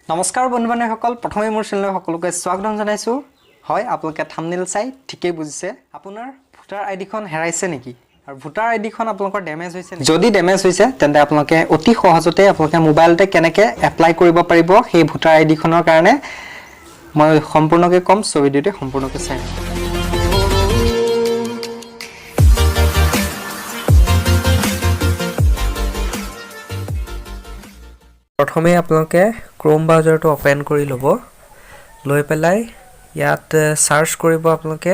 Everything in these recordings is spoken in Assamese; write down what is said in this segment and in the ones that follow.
নমস্কাৰ বন্ধু-বান্ধৱীসকল প্ৰথমে মোৰ চেনেললৈ সকলোকে স্বাগতম জনাইছো হয় আপোনালোকে থাম্বনেল চাই ঠিকই বুজিছে আপোনাৰ ভোটাৰ আইডিখন হেৰাইছে নেকি আৰু ভোটাৰ আইডিখন আপোনালোকৰ ড্যামেজ হৈছে নেকি যদি ড্যামেজ হৈছে তেন্তে আপোনালোকে অতি সহজতে আপোনালোকে মোবাইলতে কেনেকৈ এপ্লাই কৰিব পাৰিব সেই ভোটাৰ আইডিখনৰ কাৰণে মই সম্পূৰ্ণকৈ কম সো ভিডিওটো সম্পূৰ্ণকৈ চাই প্ৰথমে আপোনালোকে ক্ৰোম ব্ৰাউজাৰটো ওপেন কৰি ল'ব লৈ পেলাই ইয়াত সাৰ্চ কৰিব আপোনালোকে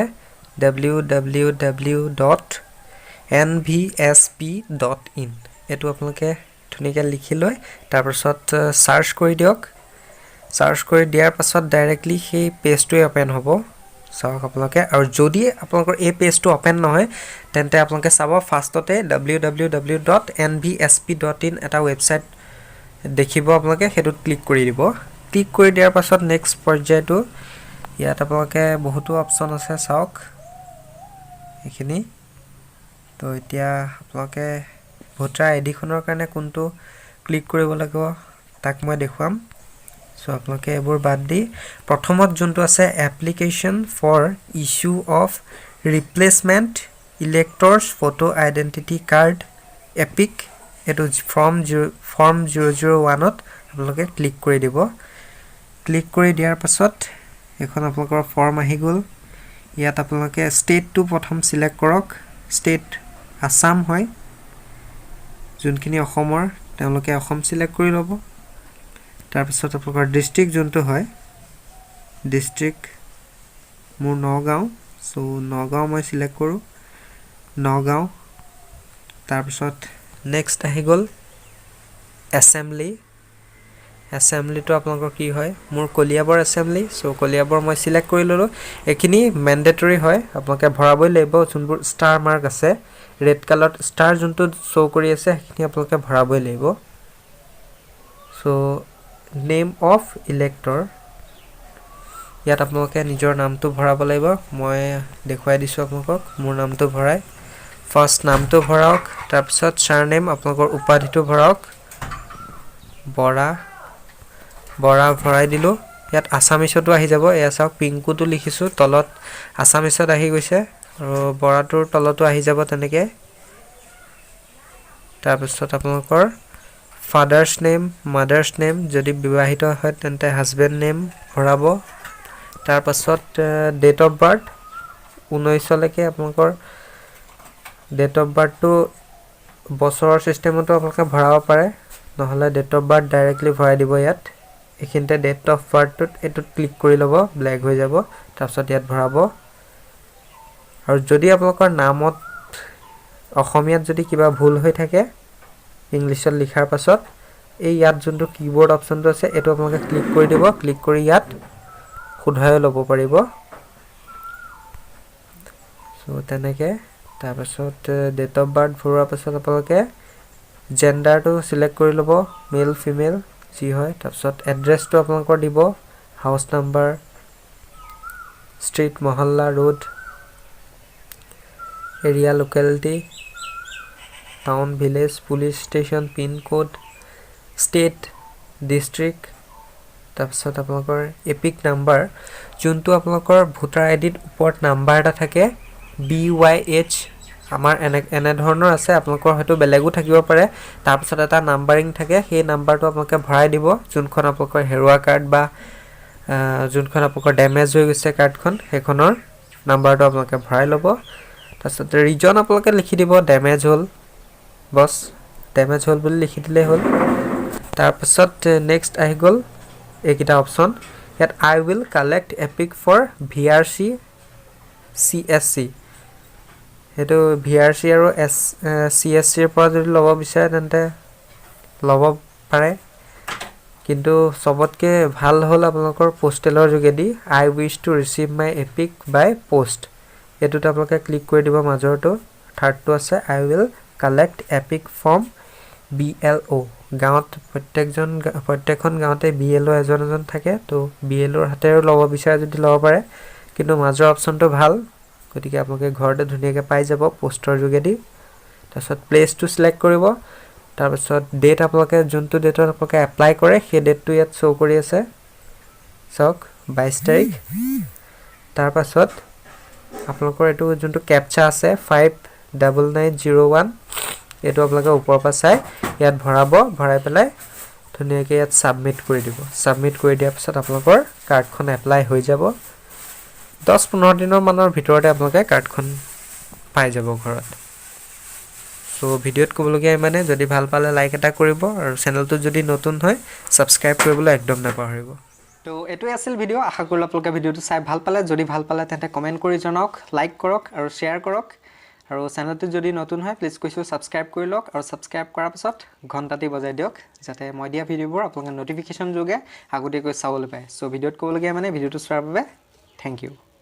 www.nvsp.in এটো আপোনালোকে ধুনিয়াকৈ লিখি লয় তাৰ পাছত সাৰ্চ কৰি দিয়ক সাৰ্চ কৰি দিয়াৰ পাছত ডাইৰেক্টলি সেই পেজটো ওপেন হ'ব চাওক আপোনালোকে আৰু যদি আপোনালোকৰ এই পেজটো ওপেন নহয় তেন্তে আপোনালোকে চাব ফাৰ্ষ্টতে www.nvsp.in এটা ৱেবছাইট দেখিব আপোনালোকে হেতুত ক্লিক কৰি দিব ক্লিক কৰি দিয়াৰ পাছত নেক্সট পৰ্যায়টো ইয়াত আপোনালোকে বহুতো অপচন আছে চাওক এখিনি তো এতিয়া আপোনালোকে ভোটাৰ আইডি খনৰ কাৰণে কোনটো ক্লিক কৰিব লাগিব তাক মই দেখুৱাম সো আপোনালোকে এবোৰ বাদ দি প্ৰথমত যোনটো আছে application for issue of replacement electors photo identity card EPIC এটো ফৰ্ম 001ত আপোনালোকে ক্লিক কৰি দিব ক্লিক কৰি দিয়াৰ পাছত এখন আপোনালোকৰ ফৰ্ম আহি গল ইয়াত আপোনালোকে ষ্টেটটো প্ৰথম সিলেক্ট কৰক ষ্টেট আসাম হয় যোনখিনি অসমৰ তেওঁলোকে অসম সিলেক্ট কৰি ল'ব তাৰ পাছত আপোনালোকৰ ডিস্ট্ৰিক্ট যোনটো হয় ডিস্ট্ৰিক্ট মোৰ নগাঁও সো নগাঁও মই সিলেক্ট কৰো নগাঁও তাৰ পাছত নেক্সট আহি গল assembly তো আপোনালোকৰ কি হয় মোৰ কলিয়াবৰ assembly সো কলিয়াবৰ মই সিলেক্ট কৰি ললো এখিনি ম্যান্ডেটৰি হয় আপোনালোকে ভৰাবই লাগিব যোনবোৰ ষ্টাৰ মাৰ্ক আছে ৰেড কালাৰ ষ্টাৰ যোনটো শো কৰি আছে এখিনি আপোনালোকে ভৰাবই লাগিব সো নেম অফ ইলেক্টৰ ইয়াত আপোনালোকে নিজৰ নামটো ভৰাব লাগিব মই দেখুৱাই দিছো আপোনালোকক মোৰ নামটো ভৰাই ফাৰ্স্ট নামটো ভৰাওক তাৰ পিছত সাৰনেম আপোনালোকৰ উপাধিটো ভৰাওক বৰা ভৰাই দিলো ইয়াত আসামিছটো আহি যাব এয়া চাওক পিংকুটো লিখিছো তলত আসামিছত আহি গৈছে আৰু বৰাটোৰ তলতো আহি যাব তেনেকে তাৰ পিছত আপোনালোকৰ ফাদাৰ্স নেম মাদাৰ্স নেম যদি বিবাহিত হয় তেন্তে হাজবেণ্ড নেম ভৰাব তাৰ পাছত ডেট অফ বাৰ্থ 19 লৈকে আপোনালোকৰ ডেট অফ বাৰ্থ তো বছৰৰ সিস্টেমটো আপোনালোকে ভৰাব পাৰে নহলে ডেট অফ বাৰ্থ ডাইৰেক্টলি ভৰাই দিব ইয়াত এখিনতে ডেট অফ বাৰ্থ এটোত ক্লিক কৰি ল'ব ব্ল্যাক হৈ যাব তাৰ পাছত ইয়াত ভৰাব আৰু যদি আপোনালোকৰ নামত অসমীয়াত যদি কিবা ভুল হৈ থাকে ইংলিছত লিখাৰ পাছত এই ইয়াত যোনটো কিবোৰ্ড অপচনটো আছে এটো আপোনালোকে ক্লিক কৰি দিব ক্লিক কৰি ইয়াত শুধৰাই ল'ব পাৰিব সো তেনেকে তাৰ পাছত ডেট অফ বাৰ্থ ভৰোৱাৰ পাছত আপোনালোকে জেন্ডাৰটো সিলেক্ট কৰি ল'ব মেল ফিমেল যি হয় তাৰ পাছত এড্ৰেছটো আপোনালোকৰ দিব হাউস নাম্বাৰ ষ্ট্ৰীট মহল্লা road area locality town village police station pin code state district তাৰ পাছত আপোনালোকৰ এপিক নাম্বাৰ যোনটো আপোনালোকৰ ভোটাৰ আইডিত ওপৰত নাম্বাৰ এটা থাকে BYH আমাৰ এনে ধৰণৰ আছে আপোনালোকৰ হয়তো বেলেগো থাকিব পাৰে তাৰ পাছত এটা নাম্বাৰিং থাকে সেই নাম্বাৰটো আপোনালোকে ভৰাই দিব যোনখন আপোনালোকৰ হেৰুৱা কাৰ্ড বা যোনখন আপোনালোকৰ ড্যামেজ হৈ গৈছে কাৰ্ডখন হেখনৰ নাম্বাৰটো আপোনালোকে ভৰাই ল'ব তাৰ পাছত ৰিজন আপোনালোকে লিখি দিব ড্যামেজ হল বস ড্যামেজ হল বুলি লিখি দিলে হল তাৰ পাছত নেক্সট আহি গল এইকিটা অপচন ইয়াত I will collect EPIC for VRC CSC হেতু VRC আৰু CSC ৰ পৰা যদি লব বিচাৰে তেন্তে লব পাৰে কিন্তু সবতকে ভাল হল আপোনালোকৰ পোষ্টেলৰ যোগেদি I wish to receive my EPIC by post এটোত আপোনালোকে ক্লিক কৰি দিব মাজৰটো থাৰ্ডটো আছে I will collect EPIC from BLO গাঁৱত প্ৰত্যেকখন গাঁৱতে BLO এজন থাকে তো BLO ৰ হাতেও লব বিচাৰে যদি লব পাৰে কিন্তু মাজৰ অপচনটো ভাল গতিকে আপোনালোকে ঘৰতে ধুনিয়াকৈ পাই যাব পোষ্টৰ যোগেদি তাৰছত প্লেসটো সিলেক্ট কৰিব তাৰপিছত ডেট আপোনালোকে যোনটো ডেটত আপোনালোকে এপ্লাই কৰে সেই ডেটটো ইয়াত শ্ব' কৰি আছে চাওক 22 তাৰিখ তাৰপাছত আপোনালোকৰ এইটো যোনটো কেপচা আছে 59901 এইটো আপোনালোকে ওপৰৰ পৰা চাই ইয়াত ভৰাই পেলাই ধুনীয়াকৈ ইয়াত ছাবমিট কৰি দিব ছাবমিট কৰি দিয়াৰ পিছত আপোনালোকৰ কাৰ্ডখন এপ্লাই হৈ যাব 10-15 দিনৰ মানৰ ভিতৰতে আপোনালোকে কাৰ্ডখন পাই যাব ঘৰত সো ভিডিঅ'ত ক'বলগীয়া ইমানে যদি ভাল পালে লাইক এটা কৰিব আৰু চেনেলটো যদি নতুন হয় সাবস্ক্ৰাইব কৰিবলৈ একদম নাপাহৰিব তো এটোই আছিল ভিডিঅ' আশা কৰিলোঁ আপোনালোকে ভিডিঅ'টো চাই ভাল পালে যদি ভাল পালে তেন্তে কমেন্ট কৰি জনাওক লাইক কৰক আৰু শ্বেয়াৰ কৰক আৰু চেনেলটো যদি নতুন হয় প্লিজ কৈছো সাবস্ক্ৰাইব কৰি লওক আৰু সাবস্ক্ৰাইব কৰাৰ পিছত ঘণ্টাটি বজাই দিয়ক যাতে মই দিয়া ভিডিঅ'বোৰ আপোনালোকে নটিফিকেশ্যন যোগে আগতীয়াকৈ চাবলৈ পায় সো ভিডিঅ'ত ক'বলগীয়া মানে ভিডিঅ'টো চোৱাৰ বাবে থ্যাংক ইউ